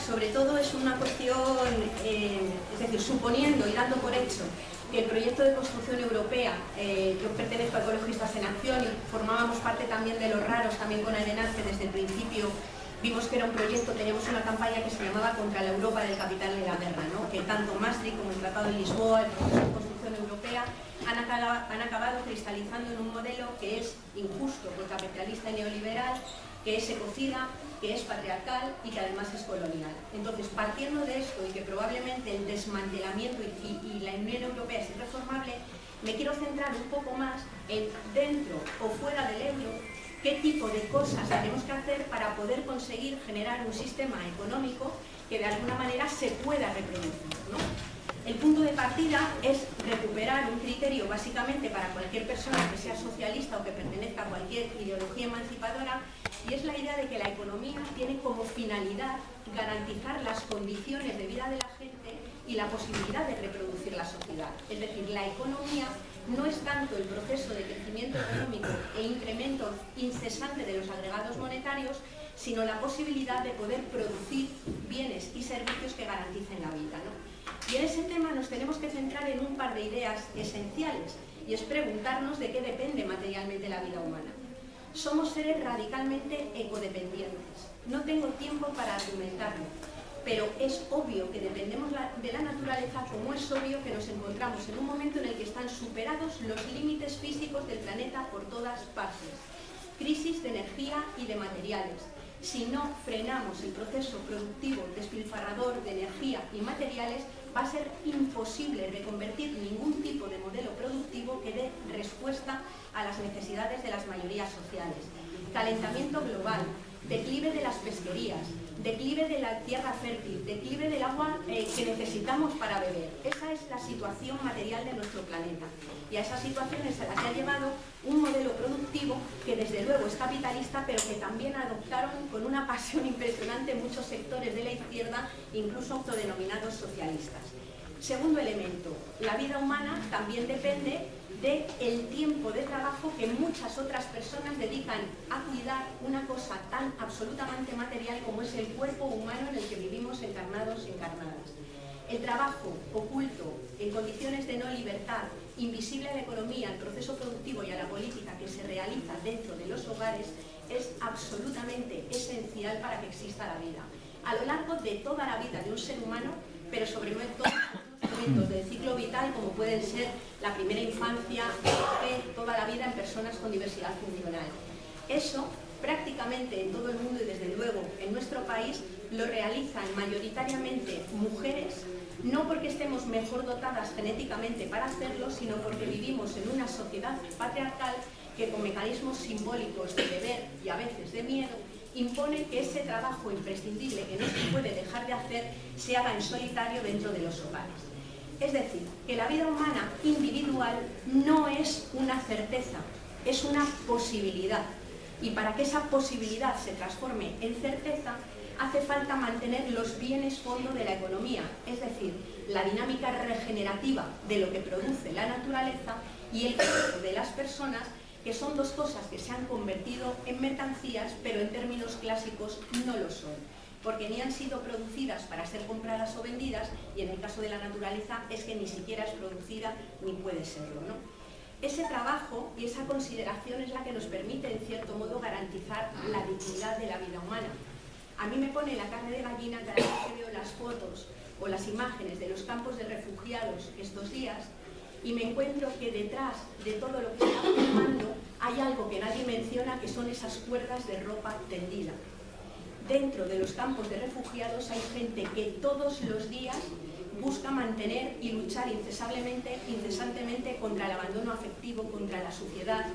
Sobre todo es una cuestión, es decir, suponiendo y dando por hecho que el proyecto de construcción europea, yo pertenezco a Ecologistas en Acción y formábamos parte también de los raros, también con Arenas, que desde el principio vimos que era un proyecto, teníamos una campaña que se llamaba Contra la Europa del capital de la guerra, ¿no? Que tanto Maastricht como el Tratado de Lisboa, el proceso de construcción europea, han acabado cristalizando en un modelo que es injusto, capitalista y neoliberal, que es ecocida, que es patriarcal y que además es colonial. Entonces, partiendo de esto y que probablemente el desmantelamiento y la Unión Europea es irreformable, me quiero centrar un poco más en dentro o fuera del euro, qué tipo de cosas tenemos que hacer para poder conseguir generar un sistema económico que de alguna manera se pueda reproducir, ¿no? El punto de partida es recuperar un criterio básicamente para cualquier persona que sea socialista o que pertenezca a cualquier ideología emancipadora, y es la idea de que la economía tiene como finalidad garantizar las condiciones de vida de la gente y la posibilidad de reproducir la sociedad. Es decir, la economía no es tanto el proceso de crecimiento económico e incremento incesante de los agregados monetarios, sino la posibilidad de poder producir bienes y servicios que garanticen la vida, ¿no? Y en ese tema nos tenemos que centrar en un par de ideas esenciales, y es preguntarnos de qué depende materialmente la vida humana. Somos seres radicalmente ecodependientes. No tengo tiempo para argumentarlo, pero es obvio que dependemos de la naturaleza, como es obvio que nos encontramos en un momento en el que están superados los límites físicos del planeta por todas partes. Crisis de energía y de materiales. Si no frenamos el proceso productivo despilfarrador de energía y materiales, va a ser imposible reconvertir ningún tipo de modelo productivo que dé respuesta a las necesidades de las mayorías sociales. Calentamiento global, declive de las pesquerías, declive de la tierra fértil, declive del agua que necesitamos para beber. Esa es la situación material de nuestro planeta. Y a esa situación se las ha llevado un modelo productivo que desde luego es capitalista, pero que también adoptaron con una pasión impresionante muchos sectores de la izquierda, incluso autodenominados socialistas. Segundo elemento, la vida humana también depende del tiempo de trabajo que muchas otras personas dedican a cuidar una cosa tan absolutamente material como es el cuerpo humano en el que vivimos encarnados y encarnadas. El trabajo oculto, en condiciones de no libertad, invisible a la economía, al proceso productivo y a la política que se realiza dentro de los hogares, es absolutamente esencial para que exista la vida. A lo largo de toda la vida de un ser humano, pero sobre todo momentos del ciclo vital, como pueden ser la primera infancia, toda la vida en personas con diversidad funcional. Eso prácticamente en todo el mundo y desde luego en nuestro país lo realizan mayoritariamente mujeres, no porque estemos mejor dotadas genéticamente para hacerlo, sino porque vivimos en una sociedad patriarcal que con mecanismos simbólicos de deber y a veces de miedo impone que ese trabajo imprescindible que no se puede dejar de hacer se haga en solitario dentro de los hogares. Es decir, que la vida humana individual no es una certeza, es una posibilidad. Y para que esa posibilidad se transforme en certeza, hace falta mantener los bienes fondo de la economía, es decir, la dinámica regenerativa de lo que produce la naturaleza y el cuerpo de las personas, que son dos cosas que se han convertido en mercancías, pero en términos clásicos no lo son, porque ni han sido producidas para ser compradas o vendidas, y en el caso de la naturaleza es que ni siquiera es producida ni puede serlo, ¿no? Ese trabajo y esa consideración es la que nos permite, en cierto modo, garantizar la dignidad de la vida humana. A mí me pone la carne de gallina cada vez que veo las fotos o las imágenes de los campos de refugiados estos días y me encuentro que detrás de todo lo que se está filmando hay algo que nadie menciona, que son esas cuerdas de ropa tendida. Dentro de los campos de refugiados hay gente que todos los días busca mantener y luchar incesantemente contra el abandono afectivo, contra la suciedad,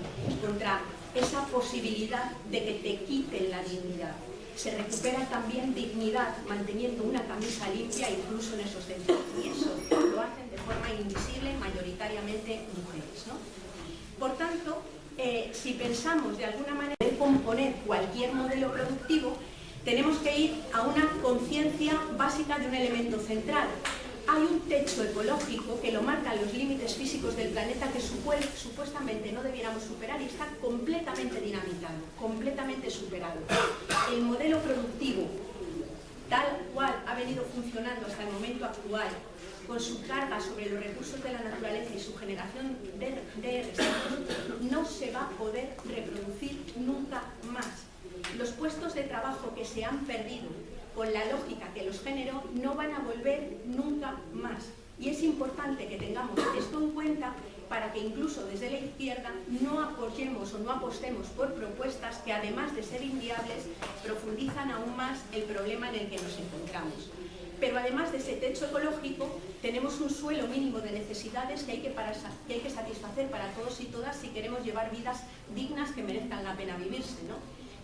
contra esa posibilidad de que te quiten la dignidad. Se recupera también dignidad manteniendo una camisa limpia incluso en esos centros. Y eso lo hacen de forma invisible, mayoritariamente mujeres, ¿no? Por tanto, si pensamos de alguna manera de componer cualquier modelo productivo, tenemos que ir a una conciencia básica de un elemento central. hay un techo ecológico que lo marcan los límites físicos del planeta que supuestamente no debiéramos superar y está completamente dinamitado, completamente superado. El modelo productivo, tal cual ha venido funcionando hasta el momento actual, con su carga sobre los recursos de la naturaleza y su generación de residuos, no se va a poder reproducir nunca más. Los puestos de trabajo que se han perdido con la lógica que los generó no van a volver nunca más. Y es importante que tengamos esto en cuenta para que incluso desde la izquierda no apoyemos o no apostemos por propuestas que, además de ser inviables, profundizan aún más el problema en el que nos encontramos. Pero además de ese techo ecológico, tenemos un suelo mínimo de necesidades que hay que satisfacer para todos y todas si queremos llevar vidas dignas que merezcan la pena vivirse, ¿no?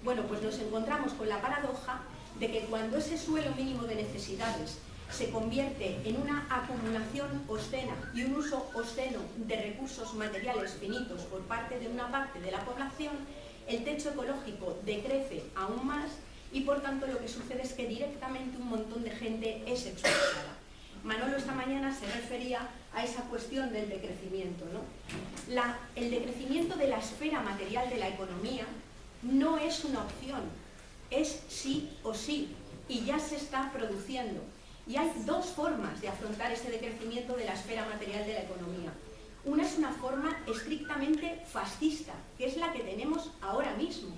Bueno, pues nos encontramos con la paradoja de que cuando ese suelo mínimo de necesidades se convierte en una acumulación obscena y un uso obsceno de recursos materiales finitos por parte de una parte de la población, el techo ecológico decrece aún más y por tanto lo que sucede es que directamente un montón de gente es expulsada. Manolo esta mañana se refería a esa cuestión del decrecimiento, ¿no? El decrecimiento de la esfera material de la economía no es una opción, es sí o sí, y ya se está produciendo. Y hay dos formas de afrontar ese decrecimiento de la esfera material de la economía. Una es una forma estrictamente fascista, que es la que tenemos ahora mismo,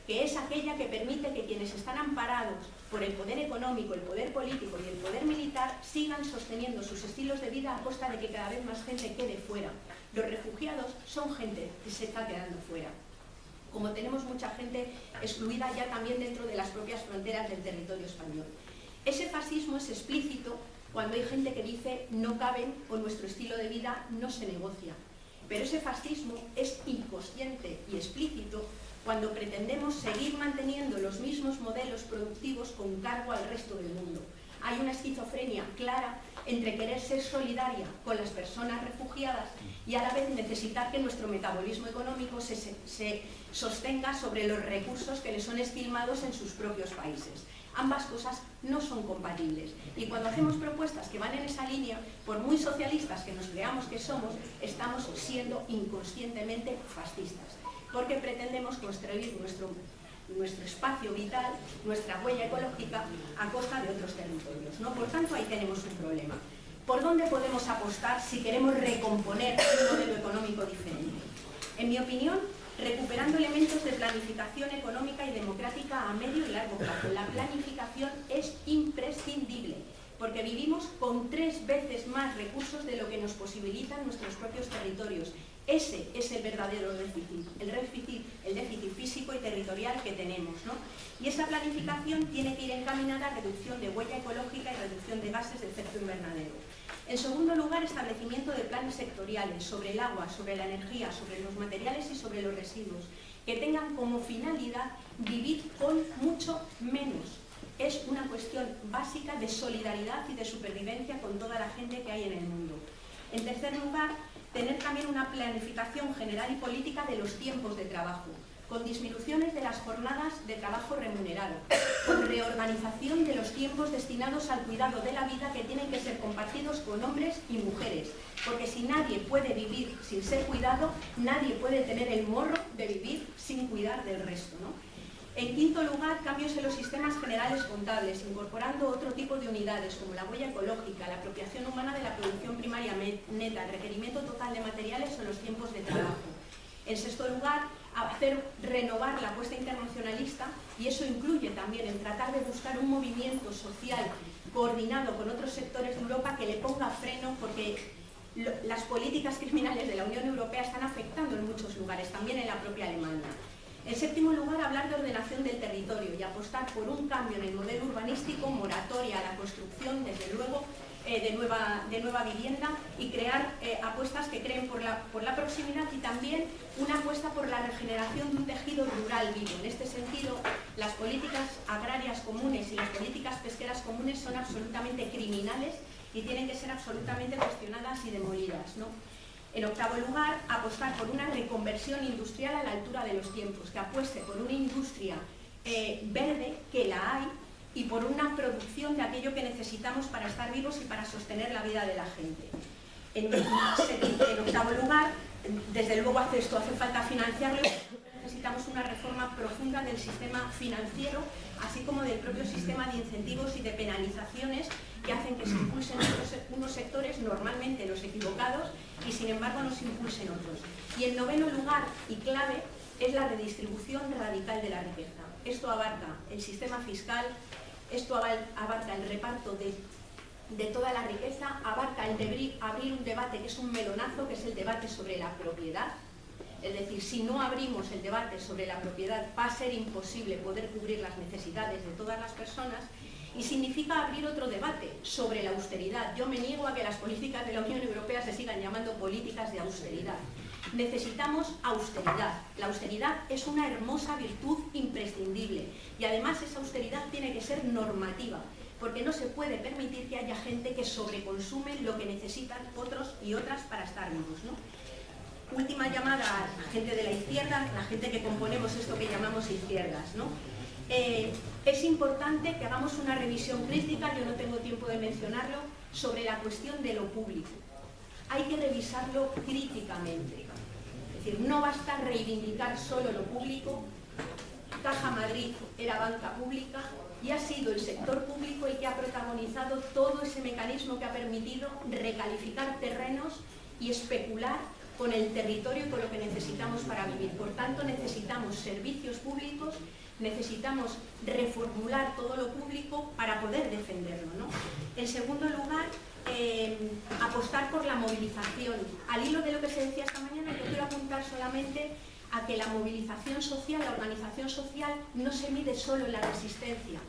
que es aquella que permite que quienes están amparados por el poder económico, el poder político y el poder militar sigan sosteniendo sus estilos de vida a costa de que cada vez más gente quede fuera. Los refugiados son gente que se está quedando fuera. Como tenemos mucha gente excluida ya también dentro de las propias fronteras del territorio español. Ese fascismo es explícito cuando hay gente que dice no caben o nuestro estilo de vida no se negocia. Pero ese fascismo es inconsciente y explícito cuando pretendemos seguir manteniendo los mismos modelos productivos con cargo al resto del mundo. Hay una esquizofrenia clara entre querer ser solidaria con las personas refugiadas y a la vez necesitar que nuestro metabolismo económico se sostenga sobre los recursos que les son esquilmados en sus propios países. Ambas cosas no son compatibles y cuando hacemos propuestas que van en esa línea, por muy socialistas que nos creamos que somos, estamos siendo inconscientemente fascistas, porque pretendemos construir nuestro espacio vital, nuestra huella ecológica a costa de otros territorios, ¿no? Por tanto, ahí tenemos un problema. ¿Por dónde podemos apostar si queremos recomponer un modelo económico diferente? En mi opinión, recuperando elementos de planificación económica y democrática a medio y largo plazo. La planificación es imprescindible, porque vivimos con 3 veces más recursos de lo que nos posibilitan nuestros propios territorios. Ese es el verdadero déficit, el déficit físico y territorial que tenemos, ¿no? Y esa planificación tiene que ir encaminada a reducción de huella ecológica y reducción de gases de efecto invernadero. En segundo lugar, establecimiento de planes sectoriales sobre el agua, sobre la energía, sobre los materiales y sobre los residuos, que tengan como finalidad vivir con mucho menos. Es una cuestión básica de solidaridad y de supervivencia con toda la gente que hay en el mundo. En tercer lugar, tener también una planificación general y política de los tiempos de trabajo, con disminuciones de las jornadas de trabajo remunerado, con reorganización de los tiempos destinados al cuidado de la vida que tienen que ser compartidos con hombres y mujeres, porque si nadie puede vivir sin ser cuidado, nadie puede tener el morro de vivir sin cuidar del resto, ¿no? En quinto lugar, cambios en los sistemas generales contables, incorporando otro tipo de unidades como la huella ecológica, la apropiación humana de la producción primaria neta, el requerimiento total de materiales o los tiempos de trabajo. En sexto lugar, renovar la apuesta internacionalista, y eso incluye también en tratar de buscar un movimiento social coordinado con otros sectores de Europa que le ponga freno, porque las políticas criminales de la Unión Europea están afectando en muchos lugares, también en la propia Alemania. En séptimo lugar, hablar de ordenación del territorio y apostar por un cambio en el modelo urbanístico, moratoria a la construcción, desde luego, de nueva vivienda, y crear apuestas que creen por la proximidad, y también una apuesta por la regeneración de un tejido rural vivo. En este sentido, las políticas agrarias comunes y las políticas pesqueras comunes son absolutamente criminales y tienen que ser absolutamente cuestionadas y demolidas, ¿no? En octavo lugar, apostar por una reconversión industrial a la altura de los tiempos, que apueste por una industria verde, que la hay, y por una producción de aquello que necesitamos para estar vivos y para sostener la vida de la gente. En octavo lugar, desde luego esto hace falta financiarlo, necesitamos una reforma profunda del sistema financiero, así como del propio sistema de incentivos y de penalizaciones que hacen que se impulsen unos sectores, normalmente los equivocados, y sin embargo no se impulsen otros. Y en noveno lugar, y clave, es la redistribución radical de la riqueza. Esto abarca el sistema fiscal, esto abarca el reparto de toda la riqueza, abarca el de abrir un debate que es un melonazo, que es el debate sobre la propiedad. Es decir, si no abrimos el debate sobre la propiedad, va a ser imposible poder cubrir las necesidades de todas las personas, y significa abrir otro debate sobre la austeridad. Yo me niego a que las políticas de la Unión Europea se sigan llamando políticas de austeridad. Necesitamos austeridad. La austeridad es una hermosa virtud imprescindible y además esa austeridad tiene que ser normativa, porque no se puede permitir que haya gente que sobreconsume lo que necesitan otros y otras para estar vivos, ¿no? Última llamada a la gente de la izquierda, la gente que componemos esto que llamamos izquierdas, ¿no? Es importante que hagamos una revisión crítica, yo no tengo tiempo de mencionarlo, sobre la cuestión de lo público. Hay que revisarlo críticamente. Es decir, no basta reivindicar solo lo público. Caja Madrid era banca pública y ha sido el sector público el que ha protagonizado todo ese mecanismo que ha permitido recalificar terrenos y especular con el territorio y con lo que necesitamos para vivir. Por tanto, necesitamos servicios públicos, necesitamos reformular todo lo público para poder defenderlo, ¿no? En segundo lugar, apostar por la movilización. Al hilo de lo que se decía esta mañana, yo quiero apuntar solamente a que la movilización social, la organización social, no se mide solo en la resistencia,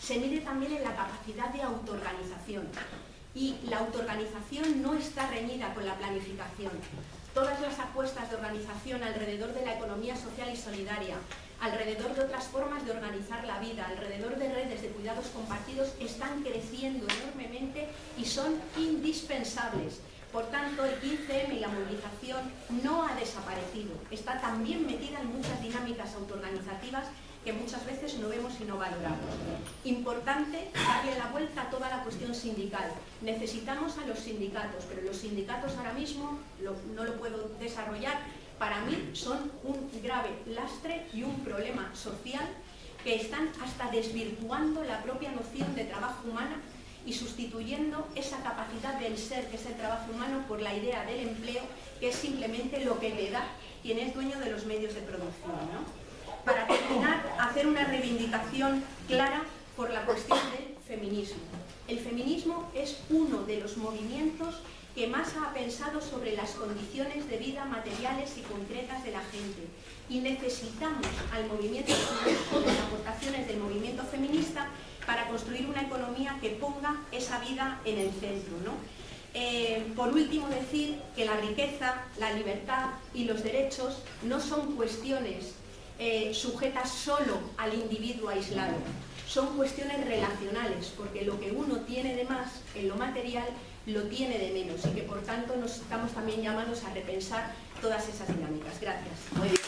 se mide también en la capacidad de autoorganización. Y la autoorganización no está reñida con la planificación. Todas las apuestas de organización alrededor de la economía social y solidaria, alrededor de otras formas de organizar la vida, alrededor de redes de cuidados compartidos, están creciendo enormemente y son indispensables. Por tanto, el 15M y la movilización no ha desaparecido, está también metida en muchas dinámicas autoorganizativas que muchas veces no vemos y no valoramos. Importante darle la vuelta a toda la cuestión sindical. Necesitamos a los sindicatos, pero los sindicatos ahora mismo, no lo puedo desarrollar, para mí son un grave lastre y un problema social que están hasta desvirtuando la propia noción de trabajo humano y sustituyendo esa capacidad del ser, que es el trabajo humano, por la idea del empleo, que es simplemente lo que le da quien es dueño de los medios de producción, ¿no? Para terminar, hacer una reivindicación clara por la cuestión del feminismo. El feminismo es uno de los movimientos que más ha pensado sobre las condiciones de vida materiales y concretas de la gente. Y necesitamos al movimiento feminista, las aportaciones del movimiento feminista, para construir una economía que ponga esa vida en el centro, ¿no? Por último, decir que la riqueza, la libertad y los derechos no son cuestiones sujetas solo al individuo aislado. Son cuestiones relacionales, porque lo que uno tiene de más en lo material lo tiene de menos y que por tanto nos estamos también llamados a repensar todas esas dinámicas. Gracias. Muy bien.